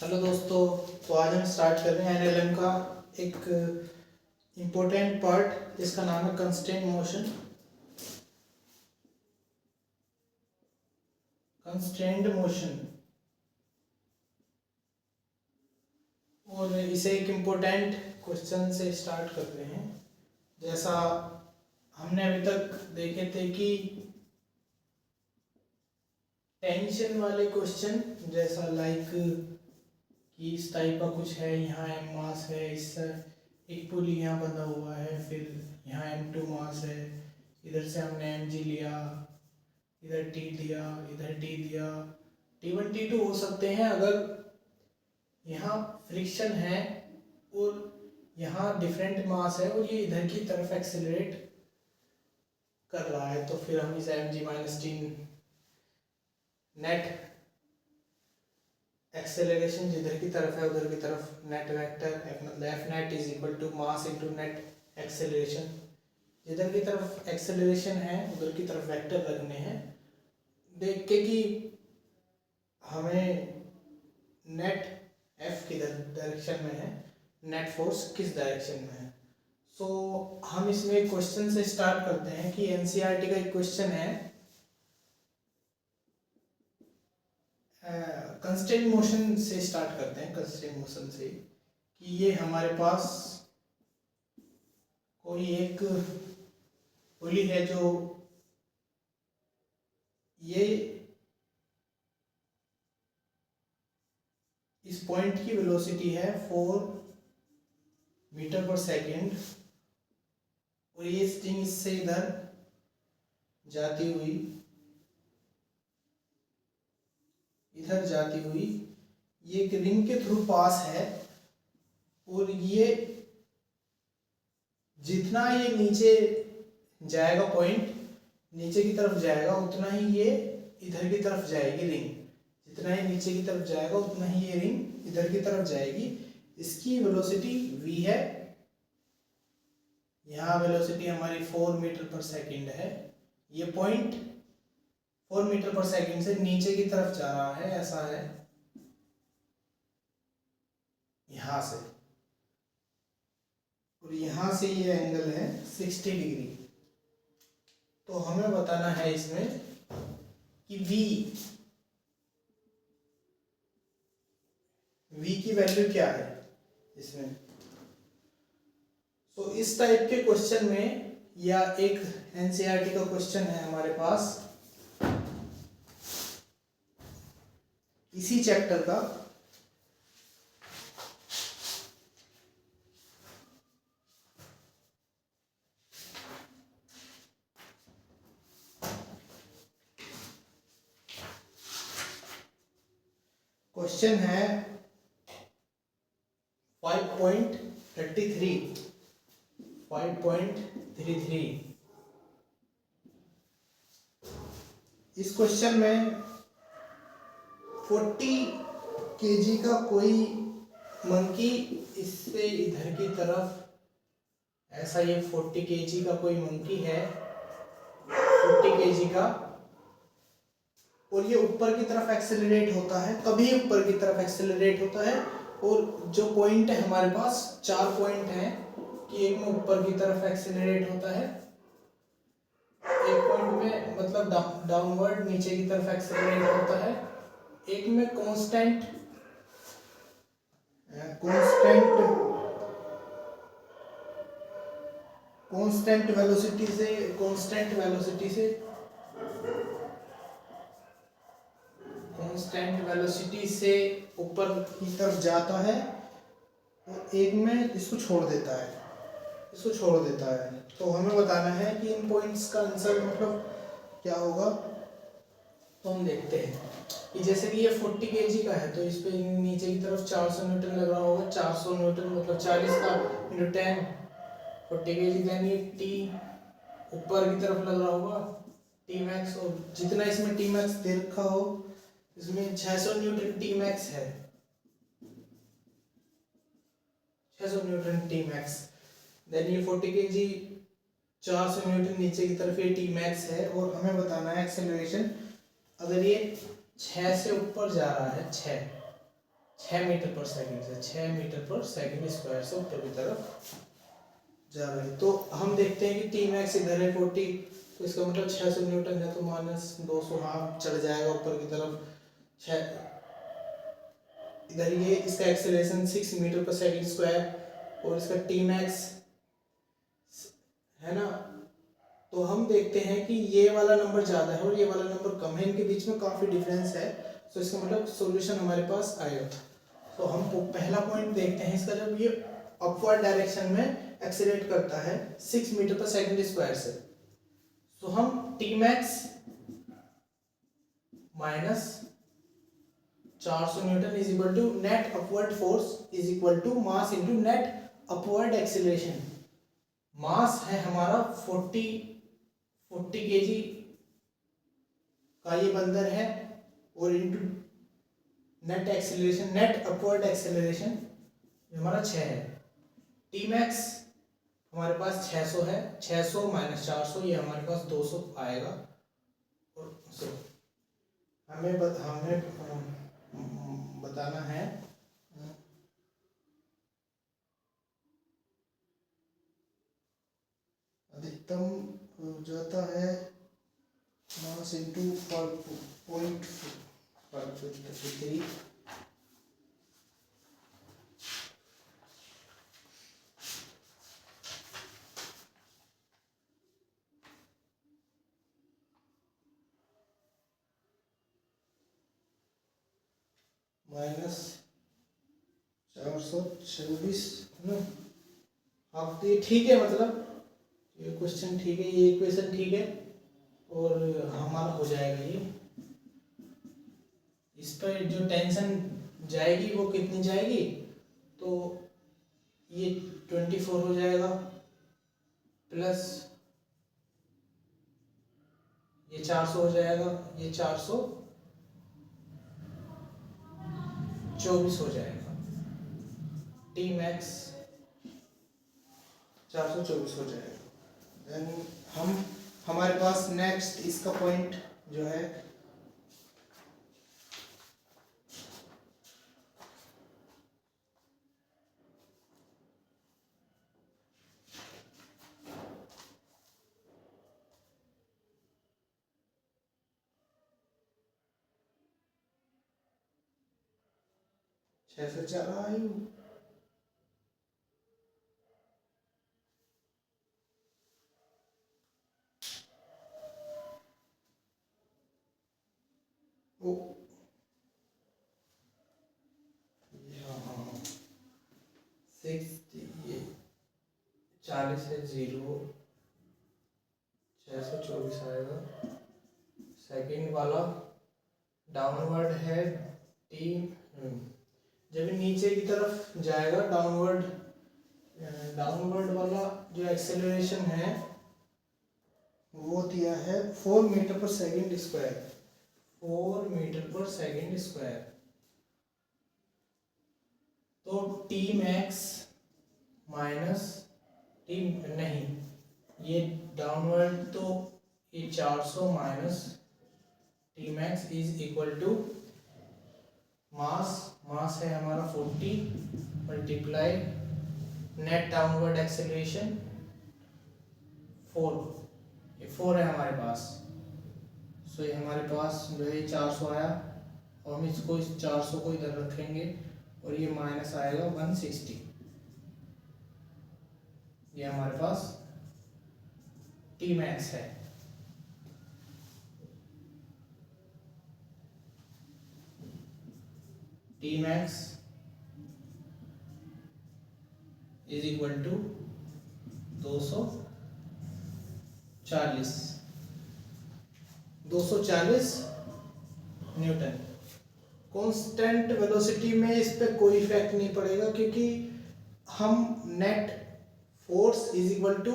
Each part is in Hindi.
हेलो दोस्तों। तो आज हम स्टार्ट कर रहे हैं एनएलएम का एक इम्पोर्टेंट पार्ट जिसका नाम है कंस्ट्रेंट मोशन। कंस्ट्रेंट मोशन और इसे एक इम्पोर्टेंट क्वेश्चन से स्टार्ट करते हैं। जैसा हमने अभी तक देखे थे कि टेंशन वाले क्वेश्चन, जैसा लाइक कि इस टाइप का कुछ है, यहाँ एम मास है, इस एक पुली यहाँ बंधा हुआ है, फिर यहाँ M2 मास है, इधर से हमने mg लिया, इधर t दिया, इधर t दिया, T1 T2 हो सकते हैं। अगर यहाँ फ्रिक्शन है और यहाँ डिफरेंट मास है और ये इधर की तरफ एक्सेलरेट कर रहा है, तो फिर हम इस mg minus T net acceleration जिधर की तरफ है उधर की तरफ नेट वेक्टर मतलब F net is equal to mass into net acceleration. जिधर की तरफ एक्सेलरेशन है उधर की तरफ वेक्टर लगने हैं, देख के कि हमें नेट एफ किधर डायरेक्शन में है, नेट फोर्स किस डायरेक्शन में है। सो हम इसमें एक क्वेश्चन से स्टार्ट करते हैं कि एनसीईआरटी का एक क्वेश्चन है कंस्ट्रेंट मोशन से स्टार्ट करते हैं। कंस्ट्रेंट मोशन से कि ये हमारे पास कोई एक पुली है जो ये इस पॉइंट की वेलोसिटी है 4 मीटर पर सेकेंड और ये स्ट्रिंग इससे इधर जाती हुई ये एक रिंग के थ्रू पास है और ये जितना ये नीचे जाएगा, पॉइंट नीचे की तरफ जाएगा, उतना ही ये इधर की तरफ जाएगी रिंग। जितना ही नीचे की तरफ जाएगा उतना ही ये रिंग इधर की तरफ जाएगी। इसकी वेलोसिटी v है। यहाँ वेलोसिटी हमारी 4 मीटर पर सेकेंड है। ये पॉइंट 4 मीटर पर सेकेंड से नीचे की तरफ जा रहा है, ऐसा है यहाँ से, और यहाँ से ये एंगल है 60 डिग्री। तो हमें बताना है इसमें कि v की वैल्यू क्या है इसमें। तो इस टाइप के क्वेश्चन में, या एक एनसीईआरटी का क्वेश्चन है हमारे पास इसी चैप्टर का, क्वेश्चन है 5.33। इस क्वेश्चन में 40 केजी का कोई मंकी इससे इधर की तरफ, ऐसा ये 40 केजी का कोई मंकी है, 40 केजी का, और ये ऊपर की तरफ एक्सेलरेट होता है, कभी ऊपर की तरफ एक्सेलरेट होता है। और जो पॉइंट है हमारे पास 4 पॉइंट हैं कि एक में ऊपर की तरफ एक्सेलरेट होता है, एक पॉइंट में मतलब डाउनवर्ड नीचे की तरफ एक्सेलरेट होता है, एक में कांस्टेंट वेलोसिटी से ऊपर की तरफ जाता है और एक में इसको छोड़ देता है। तो हमें बताना है कि इन पॉइंट्स का आंसर मतलब क्या होगा। तो हम देखते हैं कि जैसे कि ये 40 केजी का है, तो इस पे नीचे की तरफ 400 न्यूटन लग रहा होगा। 400 न्यूटन मतलब 40 का इंटू 10 40 केजी। देन ये टी ऊपर की तरफ लग रहा होगा, टी मैक्स, और जितना इसमें टी मैक्स दे रखा हो, इसमें 600 न्यूटन टी मैक्स है, 600 न्यूटन टी मैक्स। देन ये 40 केजी 400 न्यूटन नीचे की तरफ ये टी मैक्स है। और हमें बताना है एक्सेलरेशन, अगर ये 6 से ऊपर जा रहा है, 6 6 मीटर पर सेकंड से 6 मीटर पर सेकंड स्क्वायर से ऊपर की तरफ जा रहे हैं। तो हम देखते हैं कि टी मैक्स इधर है 40, तो इसका मतलब 600 न्यूटन है, तो -200 हाफ चढ़ जाएगा ऊपर की तरफ। 6 इधर ये इसका acceleration 6 metre per second square और इसका टी मैक्स है ना। तो हम देखते हैं कि ये वाला नंबर ज़्यादा है और ये वाला नंबर कम है, इनके बीच में काफ़ी डिफरेंस है। तो इसका मतलब सॉल्यूशन हमारे पास आएगा। तो हम पहला पॉइंट देखते हैं इसका, जब ये अपवर्ड डायरेक्शन में एक्सेलरेट करता है 6 मीटर पर सेकंड स्क्वायर से, तो हम T max minus 400 newton is equal to net upward force is equal to mass into net upward acceleration. Mass है हमारा 40 kg का ये बंदर है, और into net acceleration, net upward acceleration हमारा 6 है। टी मैक्स हमारे पास 600 है, 600 माइनस 400 ये हमारे पास 200 आएगा। और हमें बताना है अधिकतम जाता है मास इंटू 0.553 -424 ना। आप तो ये ठीक है, मतलब ये क्वेश्चन ठीक है, ये इक्वेशन ठीक है, और हमारा हो जाएगा ये। इस पर जो टेंशन जाएगी वो कितनी जाएगी, तो ये 24 हो जाएगा, प्लस ये 400 हो जाएगा, ये 424 हो जाएगा। टी मैक्स 424 हो जाएगा। देन हमारे पास नेक्स्ट इसका पॉइंट जो है छह से चार आयु ओ हाँ 60, ये 40 है 0, 624 आएगा। सेकंड वाला डाउनवर्ड है टी, जब नीचे की तरफ जाएगा डाउनवर्ड वाला जो एक्सेलरेशन है वो दिया है 4 meter per second square, 4 meter per second square. तो टी मैक्स माइनस टी नहीं, ये डाउनवर्ड, तो ये 400 minus T max is equal to mass है हमारा 40 मल्टीप्लाई नेट डाउनवर्ड एक्सेलरेशन 4, ये 4 है हमारे पास। सो ये हमारे पास जो है 400 आया, और हम इसको इस 400 को इधर रखेंगे, और ये माइनस आएगा 160। ये हमारे पास टी मैक्स है। T max is equal to 240 newton. Constant velocity में इस पे कोई इफेक्ट नहीं पड़ेगा, क्योंकि हम net force is equal to,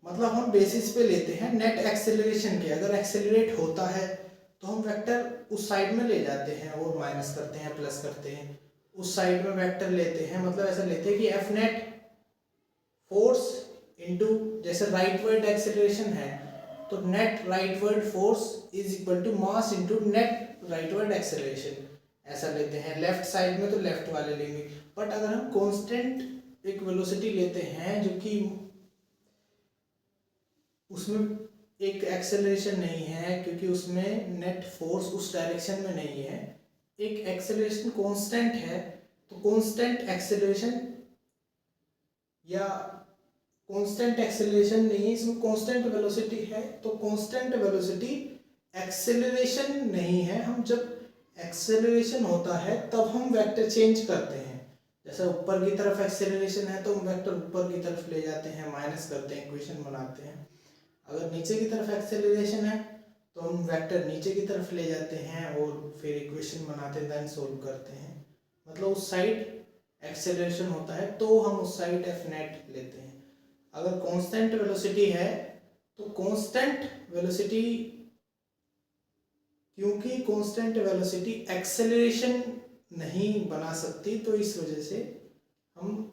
मतलब हम बेसिस पे लेते हैं नेट एक्सेलरेशन के। अगर एक्सेलरेट होता है तो हम वेक्टर उस साइड में ले जाते हैं और माइनस करते हैं, प्लस करते हैं, उस साइड में वेक्टर लेते हैं। मतलब ऐसा लेते हैं कि एफ नेट फोर्स इनटू, जैसे राइटवर्ड एक्सेलरेशन है तो net rightward force is equal to mass into net rightward acceleration. ऐसा लेते हैं, लेफ्ट साइड में तो लेफ्ट वाले लेंगे। बट अगर हम कांस्टेंट एक वेलोसिटी लेते हैं जो कि उसमें एक एक्सेलरेशन नहीं है, क्योंकि उसमें नेट फोर्स उस डायरेक्शन में नहीं है, एक एक्सेलरेशन कांस्टेंट है, तो कांस्टेंट एक्सेलरेशन या कांस्टेंट एक्सेलरेशन नहीं है, इसमें कांस्टेंट वेलोसिटी है, तो कांस्टेंट वेलोसिटी एक्सेलरेशन नहीं है। हम जब एक्सेलरेशन होता है तब हम वेक्टर चेंज करते हैं। जैसे ऊपर की तरफ एक्सेलरेशन है तो हम वेक्टर ऊपर की तरफ ले जाते हैं, माइनस करते हैं, इक्वेशन बनाते हैं। अगर नीचे की तरफ एक्सेलरेशन है तो हम वेक्टर नीचे की तरफ ले जाते हैं और फिर इक्वेशन बनाते हैं, देन सोल्व करते हैं। मतलब उस साइड एक्सेलरेशन होता है तो हम उस साइड एफ नेट लेते हैं। अगर कांस्टेंट वेलोसिटी है तो कांस्टेंट वेलोसिटी, क्योंकि कांस्टेंट वेलोसिटी एक्सेलरेशन नहीं बना सकती, तो इस वजह से हम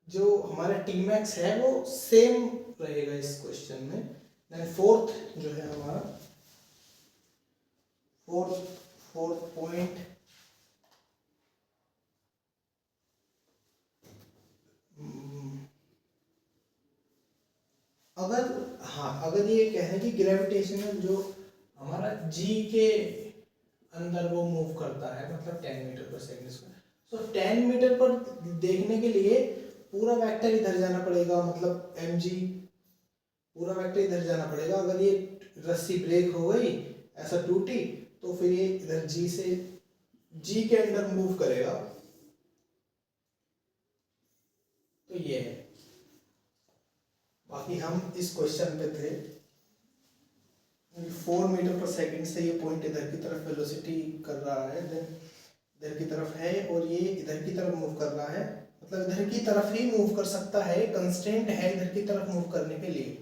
जो हमारा टी मैक्स है वो सेम रहेगा इस क्वेश्चन में। देन फोर्थ जो है हमारा फोर्थ पॉइंट, अगर ये कहें कि ग्रेविटेशनल जो हमारा जी के अंदर वो मूव करता है, मतलब 10 मीटर पर सेकंड स्क्वायर, तो 10 मीटर पर देखने के लिए पूरा वेक्टर इधर जाना पड़ेगा, मतलब एम जी पूरा वेक्टर इधर जाना पड़ेगा। अगर ये रस्सी ब्रेक हो गई, ऐसा टूटी, तो फिर ये इधर जी से जी के अंदर मूव करेगा। तो ये है। बाकी हम इस क्वेश्चन पे थे 4 मीटर पर सेकंड से ये पॉइंट इधर की तरफ वेलोसिटी कर रहा है, देन इधर की तरफ है, और ये इधर की तरफ मूव कर रहा है, मतलब इधर की तरफ ही मूव कर सकता है, कंस्ट्रेंट है इधर की तरफ मूव करने के लिए।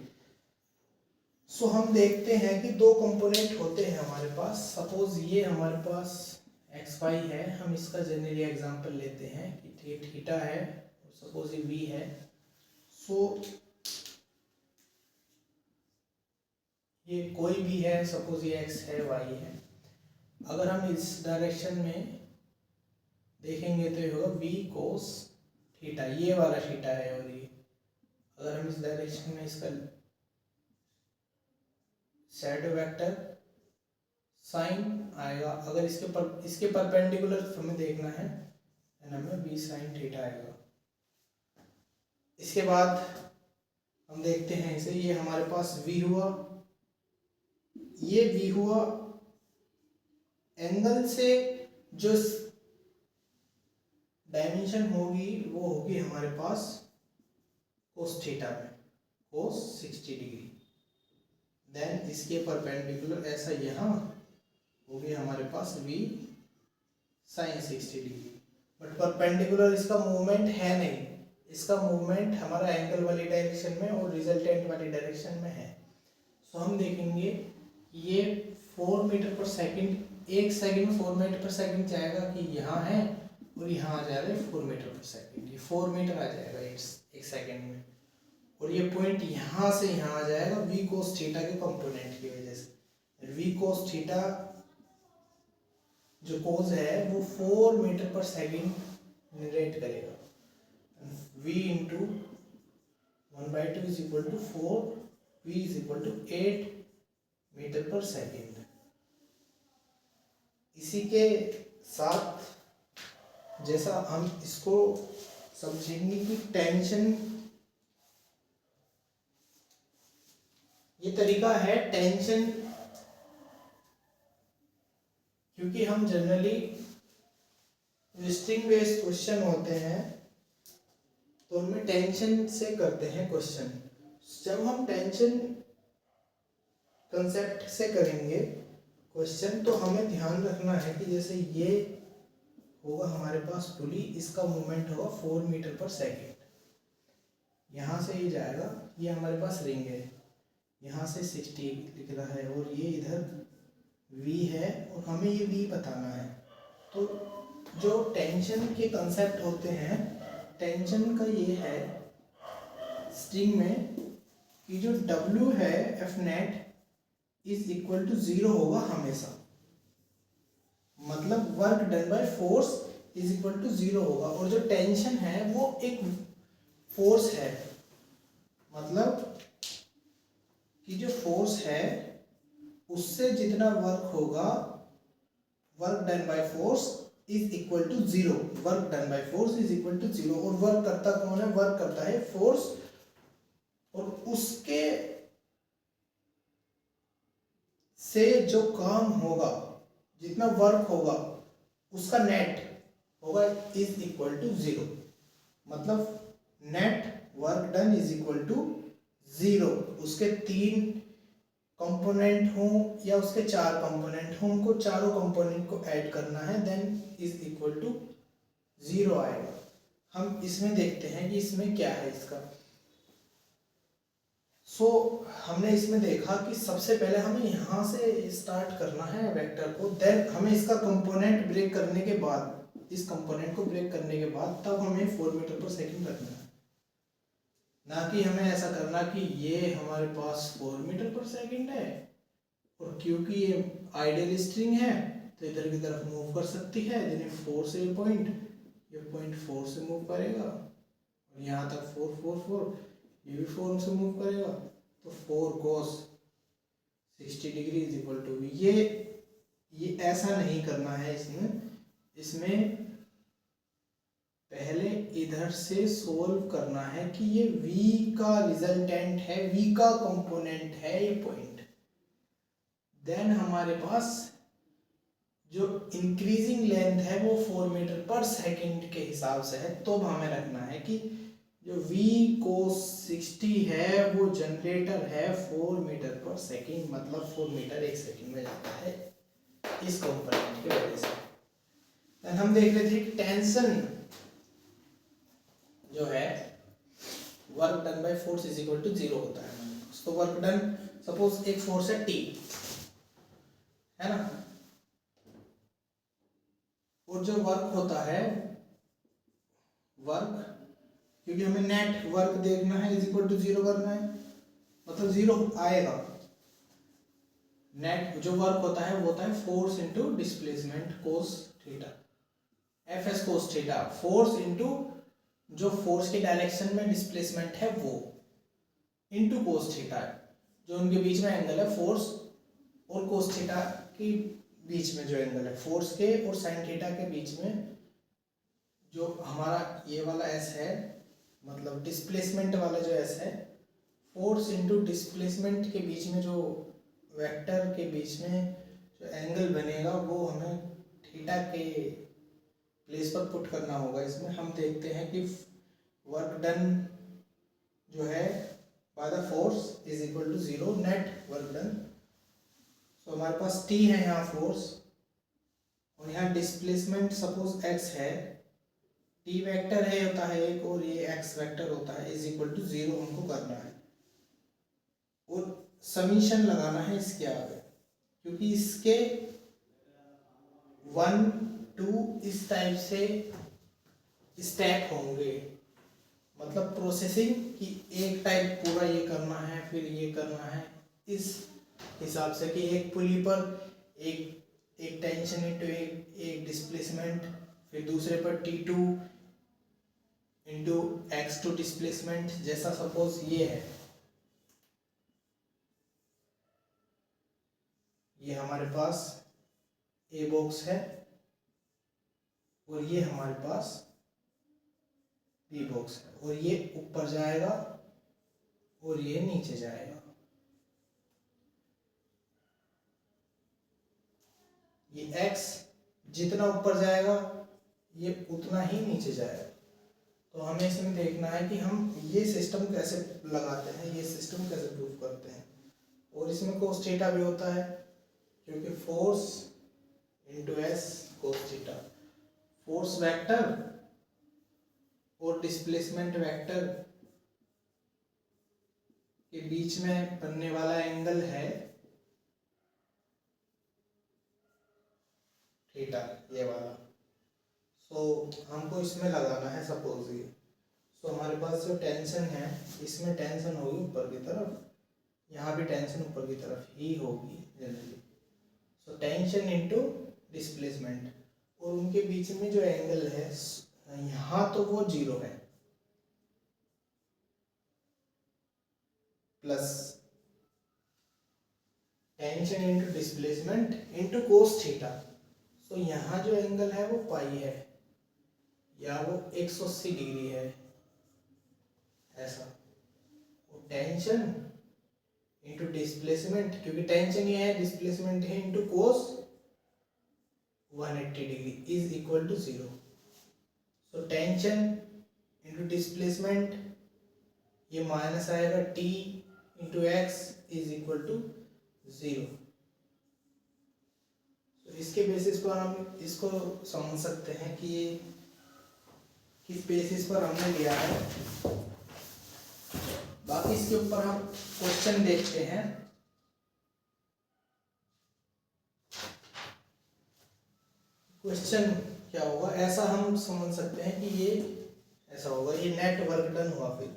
सो हम देखते हैं कि दो कंपोनेंट होते हैं हमारे पास। सपोज ये हमारे पास एक्स वाई है, हम इसका जनरली एग्जांपल लेते हैं कि ये थीटा है और सपोज ये वी है। सो ये कोई भी है, सपोज ये एक्स है, वाई है। अगर हम इस डायरेक्शन में देखेंगे तो ये होगा वी कोस थीटा, ये वाला थीटा है, और ये अगर हम इस डायरेक्शन में इसका शैडो वेक्टर साइन आएगा, अगर इसके परपेंडिकुलर हमें देखना है, हमें वी साइन थीटा आएगा। इसके बाद हम देखते हैं इसे, ये हमारे पास वी हुआ, ये वी हुआ, एंगल से जो डायमेंशन होगी वो होगी हमारे पास कोस थीटा में, कोस 60 डिग्री। देन इसके परपेंडिकुलर ऐसा यहाँ हो गया हमारे पास वी साइन 60 डिग्री। बट परपेंडिकुलर इसका मूवमेंट है नहीं, इसका मूवमेंट हमारा एंगल वाली डायरेक्शन में और रिजल्टेंट वाली डायरेक्शन में है। सो हम देखेंगे ये 4 मीटर पर सेकंड, एक सेकंड में 4 मीटर पर सेकंड जाएगा कि यहाँ है, और यहाँ आ जाएगा 4 मीटर पर सेकंड, ये 4 मीटर आ जाएगा एक सेकंड में, और ये पॉइंट यहाँ से यहाँ आ जाएगा वी कोस थीटा के कंपोनेंट की वजह से। वी कोस थीटा जो कोस है वो 4 मीटर पर सेकंड जनरेट करेगा। v into 1/2 is equal to 4, v is equal to 8 meter per second. इसी के साथ जैसा हम इसको समझेंगे कि टेंशन, ये तरीका है टेंशन, क्योंकि हम जनरली स्ट्रिंग बेस्ड क्वेश्चन होते हैं तो उनमें टेंशन से करते हैं क्वेश्चन। जब हम टेंशन कंसेप्ट से करेंगे क्वेश्चन, तो हमें ध्यान रखना है कि जैसे ये होगा हमारे पास पुली, इसका मूवमेंट होगा 4 मीटर पर सेकेंड, यहाँ से ये जाएगा, ये हमारे पास रिंग है, यहाँ से 60 लिख रहा है, और ये इधर v है, और हमें ये v बताना है। तो जो टेंशन के कंसेप्ट होते हैं, टेंशन का ये है स्ट्रिंग में कि जो w है F net is equal to 0 होगा हमेशा। मतलब work done by force is equal to 0 होगा। और जो टेंशन है वो एक फोर्स है, मतलब कि जो फोर्स है उससे जितना वर्क होगा, work done by force is equal to 0। Work done by force is equal to 0। और वर्क करता कौन है? वर्क करता है फोर्स, और उसके से जो काम होगा, जितना वर्क होगा उसका नेट होगा इज इक्वल टू 0। मतलब net work done is equal to 0। उसके 3 कंपोनेंट हों या उसके 4 कंपोनेंट हों, उनको चारों कंपोनेंट को ऐड करना है, देन इज इक्वल टू 0 आएगा। हम इसमें देखते हैं कि इसमें क्या है इसका। हमने इसमें देखा कि सबसे पहले हमें यहाँ से स्टार्ट करना है वेक्टर को, देन हमें इसका कंपोनेंट ब्रेक करने के बाद, इस कंपोनेंट को ब्रेक करने के बाद तब हमें 4 मीटर पर सेकंड करना है। ना कि हमें ऐसा करना कि ये हमारे पास 4 मीटर पर सेकंड है और क्योंकि ये आइडियल स्ट्रिंग है तो इधर की तरफ मूव कर सकती है, यानी 4 से ये पॉइंट 4 से मूव करेगा और यहाँ तक 4 4 4, ये भी 4 से मूव करेगा, तो 4 cos 60 degree is equal to ये ऐसा नहीं करना है। इसमें पहले इधर से सोल्व करना है कि ये v का रिजल्टेंट है, v का कंपोनेंट है ये पॉइंट। देन हमारे पास जो इंक्रीजिंग लेंथ है वो 4 मीटर पर सेकंड के हिसाब से है, तो हमें रखना है कि जो v cos 60 है वो जनरेटर है 4 मीटर पर सेकंड, मतलब 4 मीटर एक सेकंड में जाता है इस कंपोनेंट की वजह से। देन हम देख रहे थे कि टेंशन जो है work done by force is equal to 0 होता है। तो वर्क डन, सपोज एक फोर्स है T, है ना, और जो वर्क होता है, वर्क, क्योंकि हमें नेट वर्क देखना है, इज इक्वल टू 0 करना है, मतलब 0 आएगा। नेट जो वर्क होता है वो होता है force into displacement cos theta, Fs cos theta, force into जो फोर्स के डायरेक्शन में डिस्प्लेसमेंट है वो, इंटू कोस थीटा, जो उनके बीच में एंगल है फोर्स और कोस थीटा के बीच में जो एंगल है, फोर्स के और साइन थीटा के बीच में जो हमारा ये वाला एस है, मतलब डिस्प्लेसमेंट वाला जो एस है, फोर्स इंटू डिस्प्लेसमेंट के बीच में जो वेक्टर के बीच में जो एंगल बनेगा वो हमें थीटा के प्लेस पर पुट करना होगा। इसमें हम देखते हैं कि वर्क डन जो है by the force is equal to 0, net work done. तो हमारे पास T है यहाँ फोर्स, और यहाँ डिस्प्लेसमेंट सपोज x है, T वेक्टर है होता है एक और ये x वेक्टर होता है, इज इक्वल टू 0 हमको करना है और समीशन लगाना है इसके आगे, क्योंकि इसके 1 2 इस टाइप से स्टेप होंगे, मतलब प्रोसेसिंग की एक टाइप पूरा ये करना है फिर ये करना है, इस हिसाब से कि एक पुली पर एक टेंशन इंटू एक डिस्प्लेसमेंट, फिर दूसरे पर T2 इंटू x2 डिस्प्लेसमेंट, जैसा सपोज ये है, ये हमारे पास ए बॉक्स है और ये हमारे पास बी बॉक्स है, और ये ऊपर जाएगा और ये नीचे जाएगा। ये x जितना ऊपर जाएगा ये उतना ही नीचे जाएगा। तो हमें इसमें देखना है कि हम ये सिस्टम कैसे लगाते हैं, ये सिस्टम कैसे प्रूव करते हैं। और इसमें कोस थीटा भी होता है, क्योंकि force into S cos theta, force vector और डिस्प्लेसमेंट वेक्टर के बीच में बनने वाला एंगल है थीटा, ये वाला। हमको इसमें लगाना है सपोज ये। हमारे पास जो टेंशन है, इसमें टेंशन होगी ऊपर की तरफ, यहाँ भी टेंशन ऊपर की तरफ ही होगी जनरली। टेंशन इंटू डिस्प्लेसमेंट, और उनके बीच में जो एंगल है यहाँ तो वो 0 है, plus tension into displacement into cos theta. तो यहाँ जो एंगल है वो पाई है या वो 180 डिग्री है ऐसा। और टेंशन इंटू डिस्प्लेसमेंट, क्योंकि टेंशन ये है डिस्प्लेसमेंट है, into cos 180 degree is equal to 0। So tension into displacement ये माइनस आएगा, t into x is equal to 0। तो इसके बेसिस पर हम इसको समझ सकते हैं कि ये किस बेसिस पर हमने लिया है। बाकी इसके ऊपर हम क्वेश्चन देखते हैं। क्वेश्चन क्या होगा, ऐसा हम समझ सकते हैं कि ये ऐसा होगा, ये नेट वर्क डन हुआ, फिर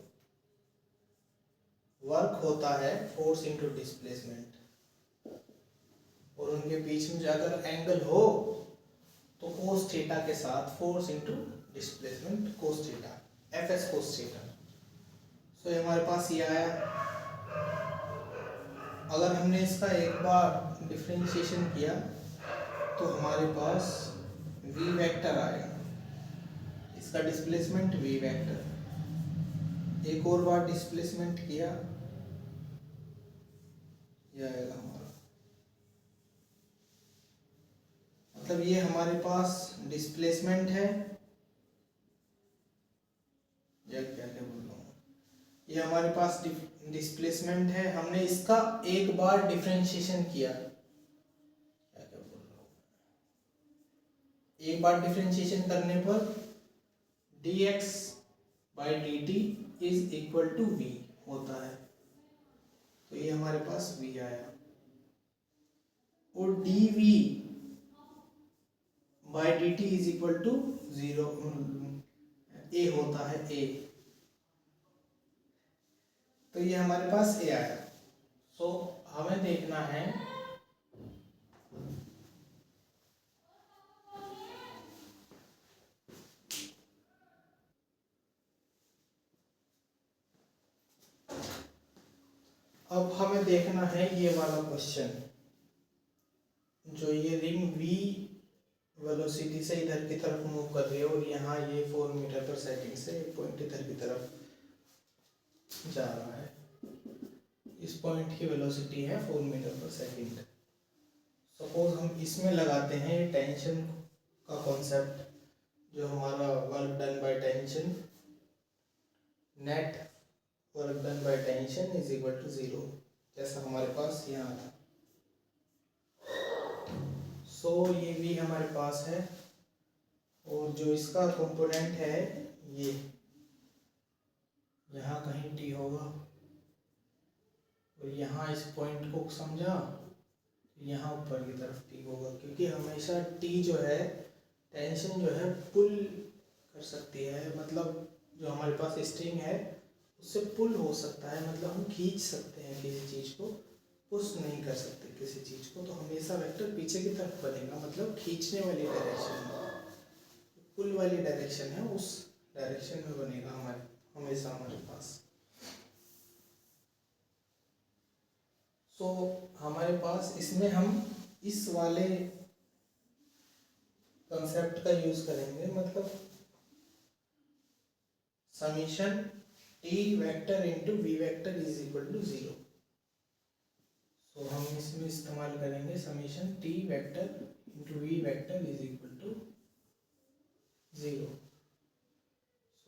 वर्क होता है फोर्स इंटू डिस्प्लेसमेंट, और उनके बीच में अगर एंगल हो तो कोस थीटा के साथ force into displacement cos theta, F S cos theta. So ये हमारे पास ये आया। अगर हमने इसका एक बार डिफरेंशिएशन किया तो हमारे पास v वेक्टर आएगा, इसका डिस्प्लेसमेंट v वेक्टर। एक और बार डिस्प्लेसमेंट किया, यह आएगा हमारा, मतलब ये हमारे पास डिस्प्लेसमेंट है, या क्या क्या बोल रहा हूँ, ये हमारे पास डिस्प्लेसमेंट है। हमने इसका एक बार डिफरेंशिएशन किया, क्या क्या बोल रहा हूँ, एक बार डिफरेंशिएशन करने पर dx by dt is equal to v होता है। तो ये हमारे पास v आया, और dv by dt is equal to 0, a होता है a। तो ये हमारे पास a आया। सो हमें देखना है अब हमें देखना है ये वाला क्वेश्चन, जो ये रिंग v वेलोसिटी से इधर की तरफ मूव कर रही है, और यहाँ ये 4 मीटर पर सेकंड से पॉइंट इधर की तरफ जा रहा है। इस पॉइंट की वेलोसिटी है 4 मीटर पर सेकंड। सपोज हम इसमें लगाते हैं ये टेंशन का कॉन्सेप्ट, जो हमारा work done by tension, net work done by tension is equal to 0, जैसा हमारे पास यहाँ था। सो ये भी हमारे पास है, और जो इसका कंपोनेंट है ये यहाँ कहीं t होगा, और यहाँ इस पॉइंट को समझा, यहाँ ऊपर की तरफ t होगा, क्योंकि हमेशा t जो है टेंशन जो है पुल कर सकती है, मतलब जो हमारे पास स्ट्रिंग है उससे पुल हो सकता है, मतलब हम खींच सकते हैं किसी चीज़ को, पुश नहीं कर सकते किसी चीज़ को। तो हमेशा वेक्टर पीछे की तरफ बनेगा, मतलब खींचने वाली डायरेक्शन, पुल वाली डायरेक्शन है, उस डायरेक्शन में बनेगा हमेशा हमारे पास। सो हमारे पास इसमें हम इस वाले कंसेप्ट का यूज करेंगे, मतलब summation t vector into v vector is equal to 0। So हम इसमें इस्तेमाल करेंगे summation t vector into v vector is equal to 0।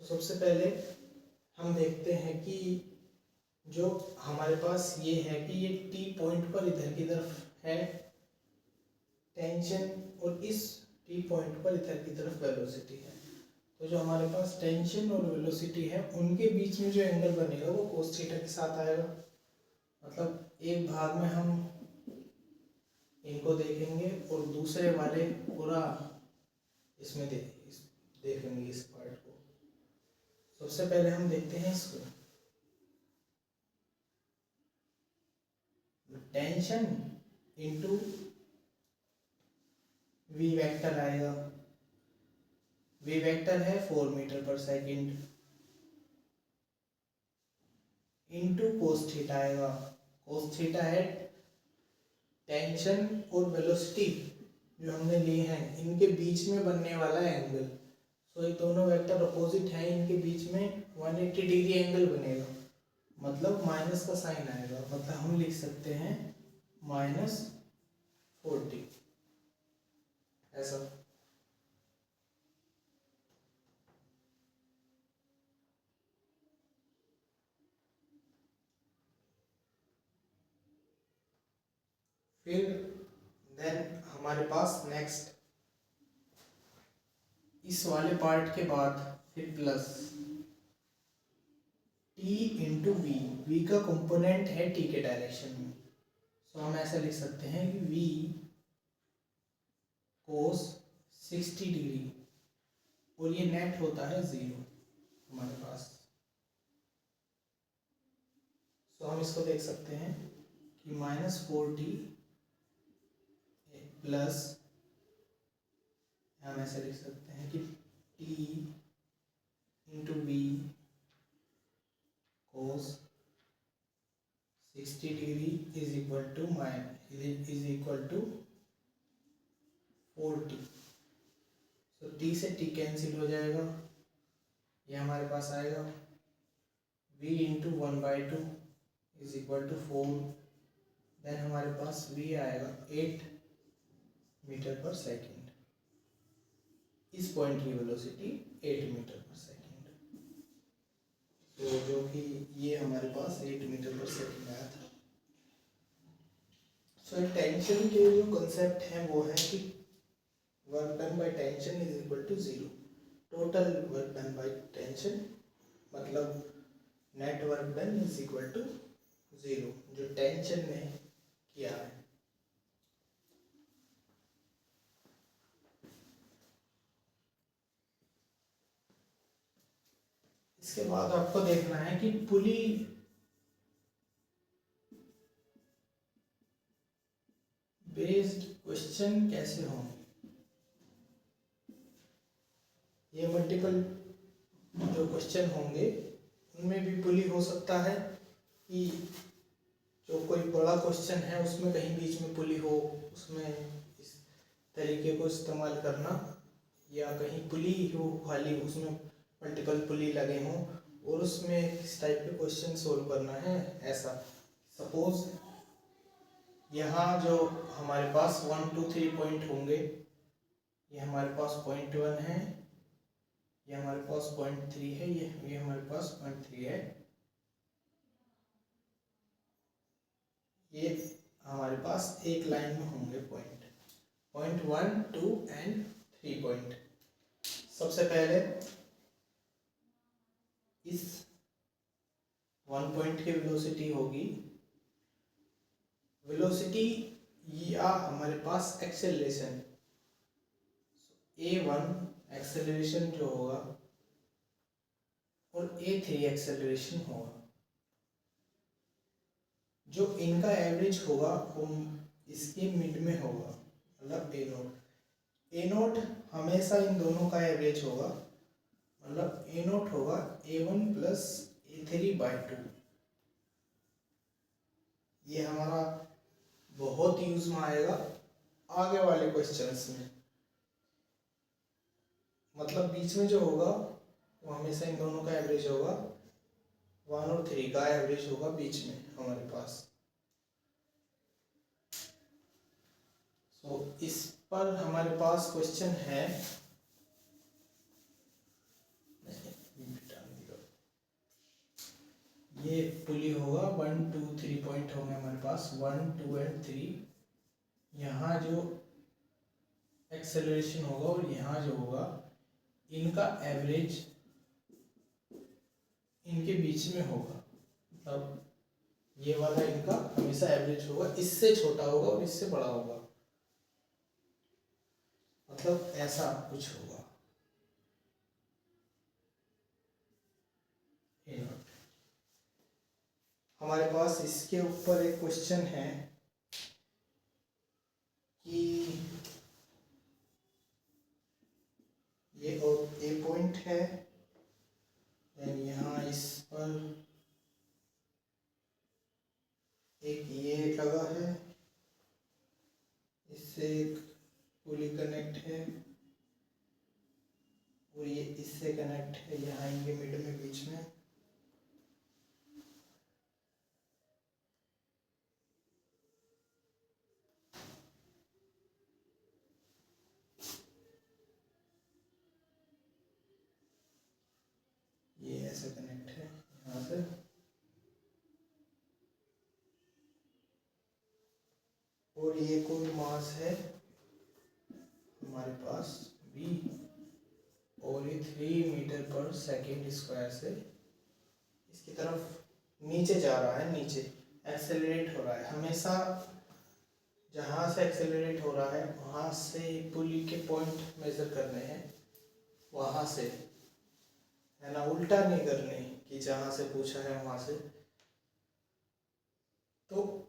So सबसे पहले हम देखते हैं कि जो हमारे पास ये है कि ये t पॉइंट पर इधर की तरफ है टेंशन, और इस t पॉइंट पर इधर की तरफ वेलोसिटी है। तो जो हमारे पास टेंशन और वेलोसिटी है उनके बीच में जो एंगल बनेगा वो कोस थीटा के साथ आएगा। मतलब एक भाग में हम इनको देखेंगे और दूसरे वाले पूरा इसमें देखेंगे इस पार्ट को। सबसे पहले हम देखते हैं इसको, टेंशन इंटू वी वेक्टर आएगा, वी वेक्टर है 4 meter per second into cos theta आएगा। कोस थीटा है टेंशन और वेलोसिटी जो हमने लिए हैं इनके बीच में बनने वाला एंगल। तो ये दोनों वेक्टर अपोजिट हैं, इनके बीच में 180 डिग्री एंगल बनेगा, मतलब माइनस का साइन आएगा, मतलब हम लिख सकते हैं -40 ऐसा। फिर देन हमारे पास नेक्स्ट इस वाले पार्ट के बाद फिर plus t into v, v का कंपोनेंट है t के डायरेक्शन में, तो हम ऐसा लिख सकते हैं कि v cos 60 डिग्री और ये नेट होता है 0 हमारे पास। तो हम इसको देख सकते हैं कि -40 प्लस हम ऐसे लिख सकते हैं कि t into v cos 60 degree is equal to 40। तो t से t कैंसिल हो जाएगा, ये हमारे पास आएगा v into 1/2 is equal to 4। Then हमारे पास v आएगा 8 मीटर पर सेकेंड, इस पॉइंट की वेलोसिटी 8 मीटर पर सेकेंड, तो जो कि ये हमारे पास 8 मीटर पर सेकेंड आया था। सो टेंशन के जो कंसेप्ट हैं वो है कि work done by tension is equal to 0, total work done by tension मतलब net work done is equal to 0 जो टेंशन ने किया है। इसके बाद आपको देखना है कि पुली बेस्ड क्वेश्चन कैसे होंगे। ये मल्टीपल जो क्वेश्चन होंगे उनमें भी पुली हो सकता है कि जो कोई बड़ा क्वेश्चन है उसमें कहीं बीच में पुली हो, उसमें इस तरीके को इस्तेमाल करना, या कहीं पुली हो खाली उसमें मल्टीपल पुली लगे हों और उसमें किस टाइप के क्वेश्चन सोल्व करना है। ऐसा सपोज यहाँ जो हमारे पास 1 2 3 पॉइंट होंगे, ये हमारे पास पॉइंट 1 है, ये हमारे पास पॉइंट 3 है, ये हमारे पास पॉइंट 3 है, ये हमारे पास एक लाइन में होंगे पॉइंट 1 2 एंड 3 पॉइंट। सबसे पहले इस 1 पॉइंट की वेलोसिटी होगी, वेलोसिटी या हमारे पास एक्सेलरेशन a1 एक्सेलरेशन जो होगा और a3 एक्सेलरेशन होगा, जो इनका एवरेज होगा वो इसके मिड में होगा, मतलब a0 हमेशा इन दोनों का एवरेज होगा, मतलब a0 होगा a1 प्लस a3/2। ये हमारा बहुत यूज में आएगा आगे वाले क्वेश्चंस में, मतलब बीच में जो होगा वो हमेशा इन दोनों का एवरेज होगा, 1 और 3 का एवरेज होगा बीच में हमारे पास। तो इस पर हमारे पास क्वेश्चन है, ये पुली होगा 1 2 3 पॉइंट होंगे हमारे पास 1 2 एंड 3, यहाँ जो एक्सेलरेशन होगा और यहाँ जो होगा इनका एवरेज इनके बीच में होगा, मतलब ये वाला इनका हमेशा एवरेज होगा, इससे छोटा होगा और इससे बड़ा होगा, मतलब ऐसा कुछ होगा। हमारे पास इसके ऊपर एक क्वेश्चन है कि ये और है, देन यहाँ इस पर एक ये लगा है, इससे एक पुली कनेक्ट है और ये इससे कनेक्ट है, यहाँ इनके मिड में बीच में। ये ऐसे कनेक्ट है यहाँ से, और ये कोई मास है हमारे पास v, और ये 3 मीटर पर सेकेंड स्क्वायर से इसकी तरफ नीचे जा रहा है, नीचे एक्सेलरेट हो रहा है। हमेशा जहाँ से एक्सेलरेट हो रहा है वहाँ से पुली के पॉइंट मेजर करने हैं, वहाँ से, है ना, उल्टा नहीं करने कि जहाँ से पूछा है वहाँ से। तो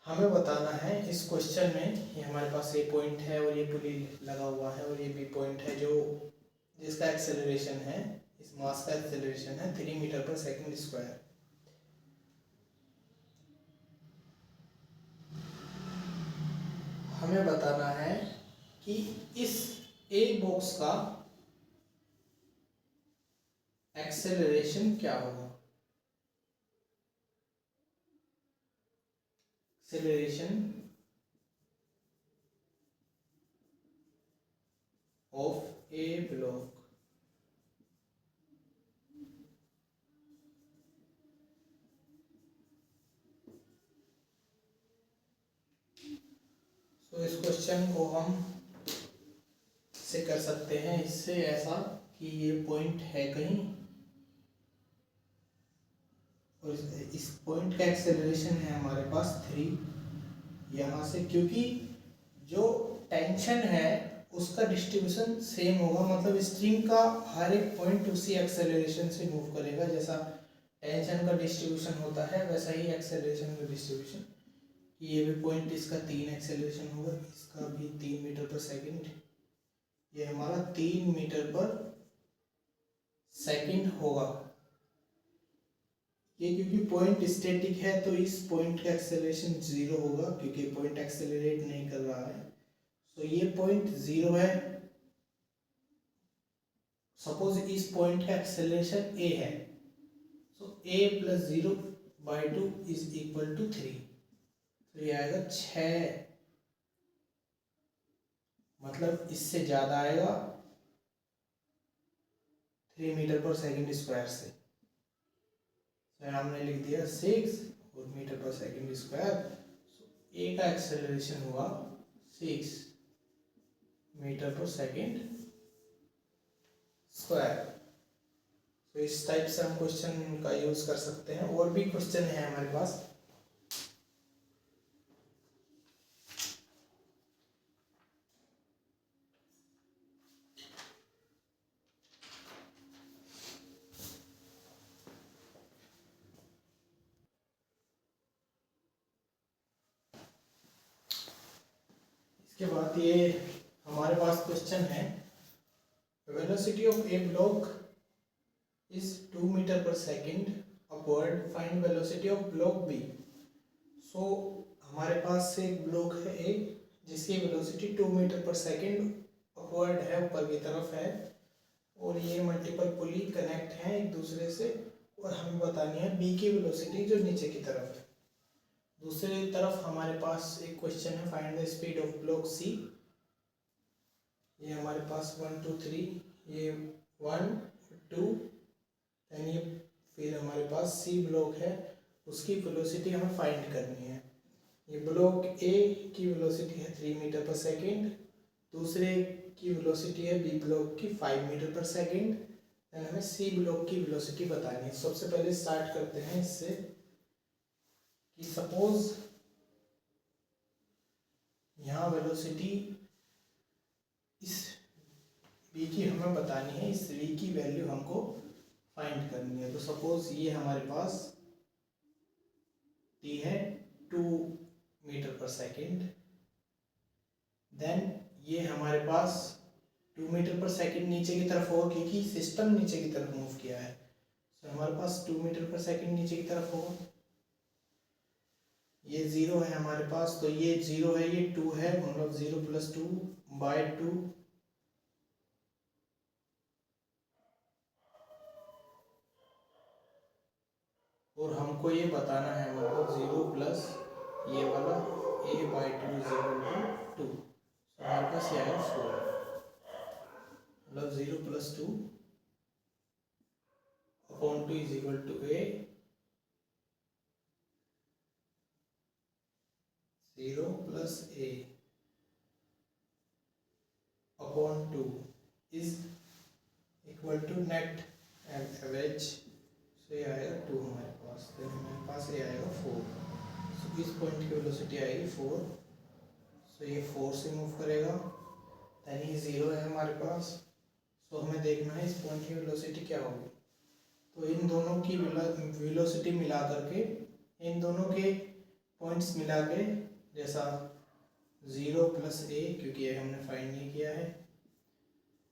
हमें बताना है इस क्वेश्चन में, ये हमारे पास ये पॉइंट है और ये पुली लगा हुआ है और ये भी पॉइंट है जो जिसका एक्सेलरेशन है, इस मास का एक्सेलरेशन है 3 मीटर पर सेकंड स्क्वायर। हमें बताना है कि इस एक बॉक्स का एक्सेलरेशन क्या होगा। एक्सेलरेशन ऑफ ए ब्लॉक, तो इस क्वेश्चन को हम से कर सकते हैं इससे ऐसा कि ये पॉइंट है कहीं और इस पॉइंट का एक्सेलरेशन है हमारे पास 3 यहाँ से, क्योंकि जो टेंशन है उसका डिस्ट्रीब्यूशन सेम होगा, मतलब स्ट्रिंग का हर एक पॉइंट उसी एक्सेलरेशन से मूव करेगा। जैसा टेंशन का डिस्ट्रीब्यूशन होता है वैसा ही एक्सेलरेशन का डिस्ट्रीब्यूशन। ये भी पॉइंट इसका 3 एक्सेलरेशन होगा, इसका भी 3 मीटर पर सेकंड, ये हमारा 3 मीटर पर सेकंड होगा। ये क्योंकि पॉइंट स्टैटिक है तो इस पॉइंट का एक्सेलरेशन 0 होगा, क्योंकि पॉइंट एक्सेलरेट नहीं कर रहा है, तो ये पॉइंट 0 है। सपोज इस पॉइंट का एक्सेलरेशन a है, तो a + 0/2 = 3, तो ये आएगा 6, मतलब इससे ज़्यादा आएगा 3 मीटर पर सेकंड स्क्वायर से। तो हमने लिख दिया 6 और मीटर पर सेकंड स्क्वायर, ए का एक्सेलरेशन हुआ 6 मीटर पर सेकंड स्क्वायर। तो इस टाइप से हम क्वेश्चन का यूज कर सकते हैं। और भी क्वेश्चन है हमारे पास। इसके बाद ये हमारे पास क्वेश्चन है, velocity of A block is 2 metre per second upward, find velocity of block B. So हमारे पास से एक ब्लॉक है ए जिसकी velocity 2 metre per second upward है, ऊपर की तरफ है, और ये मल्टीपल पुली कनेक्ट हैं एक दूसरे से, और हमें बतानी है बी की वेलोसिटी जो नीचे की तरफ है। दूसरी तरफ हमारे पास एक क्वेश्चन है, find the speed of block C. ये हमारे पास 1 2 3, ये 1 2, यानी ये फिर हमारे पास सी ब्लॉक है, उसकी वेलोसिटी हमें फाइंड करनी है। ये ब्लॉक ए की वेलोसिटी है 3 मीटर पर सेकेंड, दूसरे की वेलोसिटी है बी ब्लॉक की 5 मीटर पर सेकेंड, देन हमें सी ब्लॉक की वेलोसिटी बतानी है। सबसे पहले स्टार्ट करते हैं इससे कि सपोज यहाँ वेलोसिटी इस v की हमें बतानी है, इस v की वैल्यू हमको फाइंड करनी है। तो सपोज ये हमारे पास दी है 2 मीटर पर सेकेंड, देन ये हमारे पास 2 मीटर पर सेकंड नीचे की तरफ होगा क्योंकि सिस्टम नीचे की तरफ मूव किया है। तो हमारे पास 2 मीटर पर सेकंड नीचे की तरफ होगा। ये 0 है हमारे पास, तो ये 0 है, ये 2 है, मतलब 0 + 2/2। और हमको ये बताना है, मतलब 0 प्लस ये वाला a/2 = 2। तो हमारे पास ये आया 4, मतलब 0 + 2/2 = a, 0 + a/2 = नेट एवरेज। तो ये आएगा 2 हमारे पास, तो हमारे पास ये आएगा 4। सो इस पॉइंट की वेलोसिटी आएगी 4। सो ये 4 से मूव करेगा, यानी 0 है हमारे पास। सो हमें देखना है इस पॉइंट की वेलोसिटी क्या होगी। तो इन दोनों की वेलोसिटी मिला करके, इन दोनों के पॉइंट्स मिला के, जैसा 0 + a, क्योंकि ये हमने फाइंड नहीं किया है,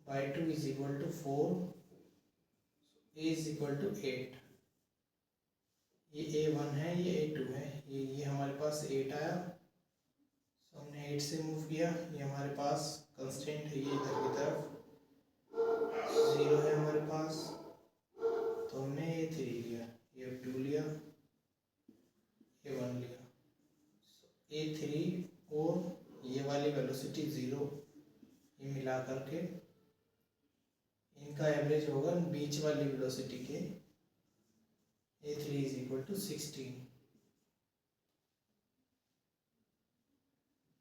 /2 = 4, a = 8। ये a1 है, ये a2 है, ये हमारे पास 8 आया। तो हमने 8 से मूव किया, ये हमारे पास कंस्टेंट है, ये इधर की तरफ 0 है हमारे पास। तो हमने a3 लिया, ये 2 लिया, a1 लिया। a3 और ये वाली वेलोसिटी 0, ये मिला करके इनका एवरेज होगा बीच वाली वेलोसिटी के। a3 = 16।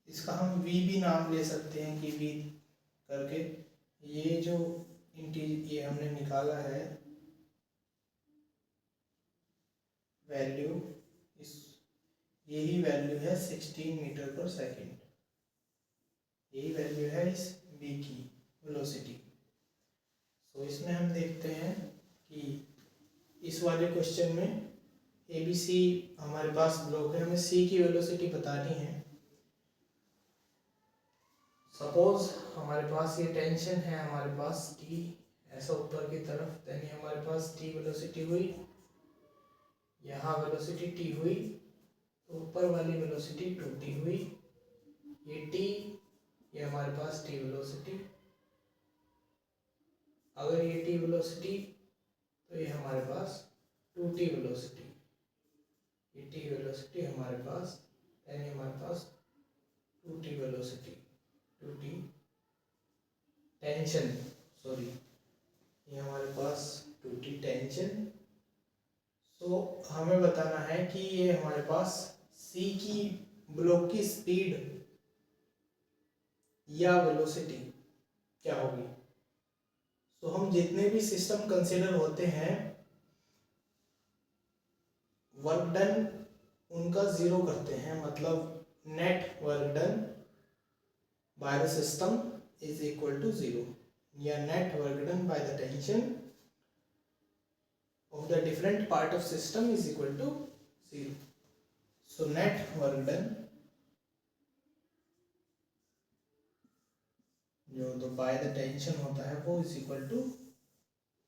इसका हम v भी नाम ले सकते हैं कि v करके, ये जो ये हमने निकाला है वैल्यू, इस यही वैल्यू है 16 मीटर पर सेकंड। यही वैल्यू है इस v की वेलोसिटी। तो इसमें हम देखते हैं कि इस वाले क्वेश्चन में ABC हमारे पास ब्लॉक है, हमें C की वेलोसिटी बतानी है। सपोज हमारे पास ये टेंशन है, हमारे पास T ऐसा ऊपर की तरफ, यानी हमारे पास T वेलोसिटी हुई, यहाँ वेलोसिटी T हुई, तो ऊपर वाली वेलोसिटी 2T हुई, ये T, ये हमारे पास T वेलोसिटी। अगर ये T वेलोसिटी, तो ये हमारे पास 2T वेलोसिटी, ये T वेलोसिटी हमारे पास, यानी हमारे पास 2T velocity, 2T tension, sorry, ये हमारे पास 2T टेंशन। तो हमें बताना है कि ये हमारे पास C की ब्लॉक की स्पीड या वेलोसिटी क्या होगी। तो हम जितने भी सिस्टम कंसीडर होते हैं, वर्क डन उनका 0 करते हैं, मतलब net work done by the system is equal to 0, या net work done by the tension of the different part of system is equal to 0. So net work done, जो तो बाय द टेंशन होता है वो इज इक्वल टू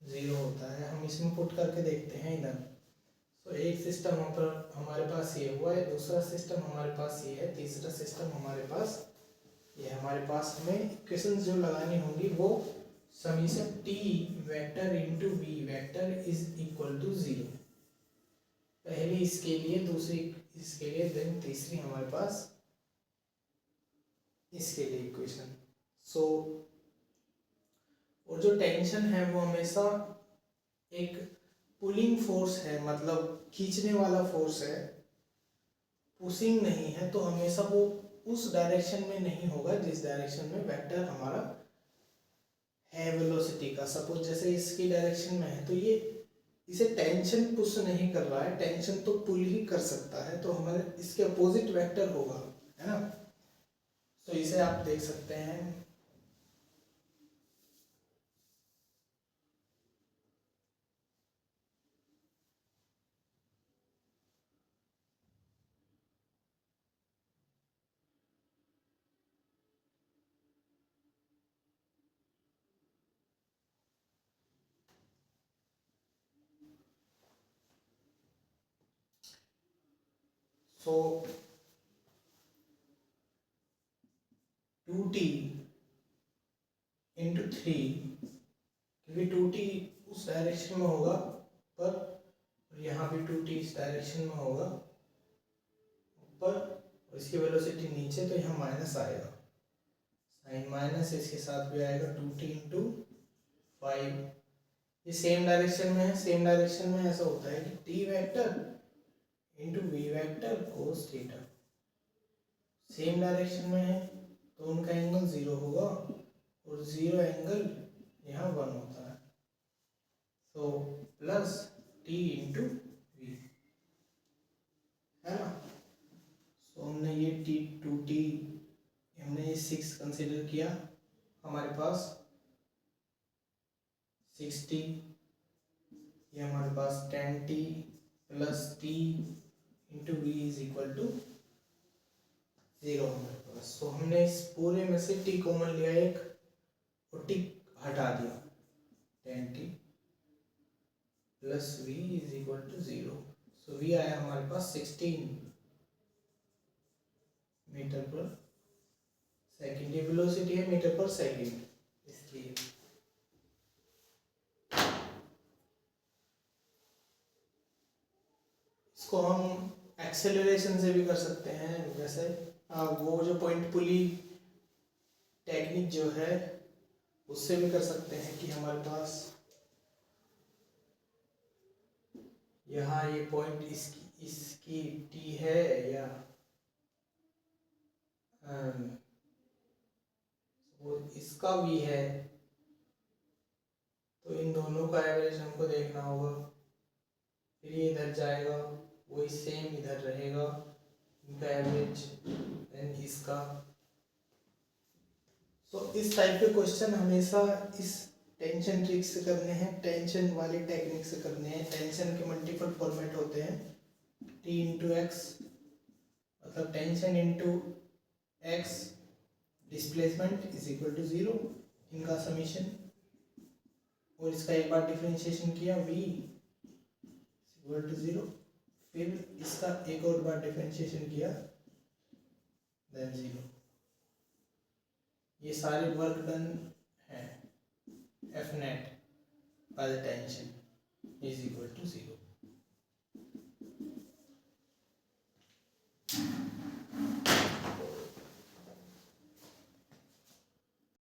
0 होता है। हम इसमें पुट करके देखते हैं इधर। तो एक सिस्टम पर हमारे पास ये हुआ है, दूसरा सिस्टम हमारे पास ये है, तीसरा सिस्टम हमारे पास ये। हमारे पास हमें इक्वेशंस जो लगानी होंगी वो summation T vector into V vector is equal to 0। पहली इसके लिए, दूसरी इसके लिए, देन तीसरी हमारे पास इसके लिए इक्वेशन। सो और जो टेंशन है वो हमेशा एक पुलिंग फोर्स है, मतलब खींचने वाला फोर्स है, पुशिंग नहीं है। तो हमेशा वो उस डायरेक्शन में नहीं होगा जिस डायरेक्शन में वेक्टर हमारा है वेलोसिटी का। सपोज जैसे इसकी डायरेक्शन में है, तो ये इसे टेंशन पुश नहीं कर रहा है, टेंशन तो पुल ही कर सकता है, तो हमारे इसके अपोजिट वेक्टर होगा, है ना। तो इसे आप देख सकते हैं। सो 2t इंटू 3, क्योंकि 2t उस डायरेक्शन में होगा ऊपर, और यहाँ भी 2t इस डायरेक्शन में होगा ऊपर, और इसकी वेलोसिटी नीचे, तो यहाँ माइनस आएगा, साइन माइनस इसके साथ भी आएगा 2t इंटू 5। ये सेम डायरेक्शन में है, सेम डायरेक्शन में ऐसा होता है कि t vector into v vector cos theta, same direction में है तो उनका एंगल 0 होगा, और 0 एंगल यहाँ 1 होता है, तो प्लस t इंटू वी, है ना। सो हमने ये t 2t, हमने ये 6 कंसिडर किया, हमारे पास 6t, ये हमारे पास 10t plus t into v is equal to 0 हमारे पास। सो हमने इस पूरे में से t कॉमन लिया एक, और t हटा दिया, 10t plus v is equal to 0। So v आया हमारे पास 16 मीटर पर सेकेंड, ये वेलोसिटी है मीटर पर सेकेंड, इसलिए इसको हम एक्सेलरेशन से भी कर सकते हैं। वैसे वो जो पॉइंट पुली टेक्निक जो है उससे भी कर सकते हैं कि हमारे पास यहाँ ये पॉइंट इसकी टी है, या वो इसका भी है, तो इन दोनों का एवरेज हमको देखना होगा, फिर ये इधर जाएगा, वही सेम इधर रहेगा, इनका एवरेज देन इसका। तो इस टाइप के क्वेश्चन हमेशा इस टेंशन ट्रिक से करने हैं, टेंशन वाली टेक्निक से करने हैं। टेंशन के मल्टीपल फॉर्मेट होते हैं, t इंटू एक्स, मतलब tension into x displacement is equal to 0, इनका समीशन, और इसका एक बार डिफरेंशिएशन किया v इक्वल टू 0, फिर इसका एक और बार डिफरेंशिएशन किया देन 0। ये सारे वर्क डन है, F net by the tension is equal to 0।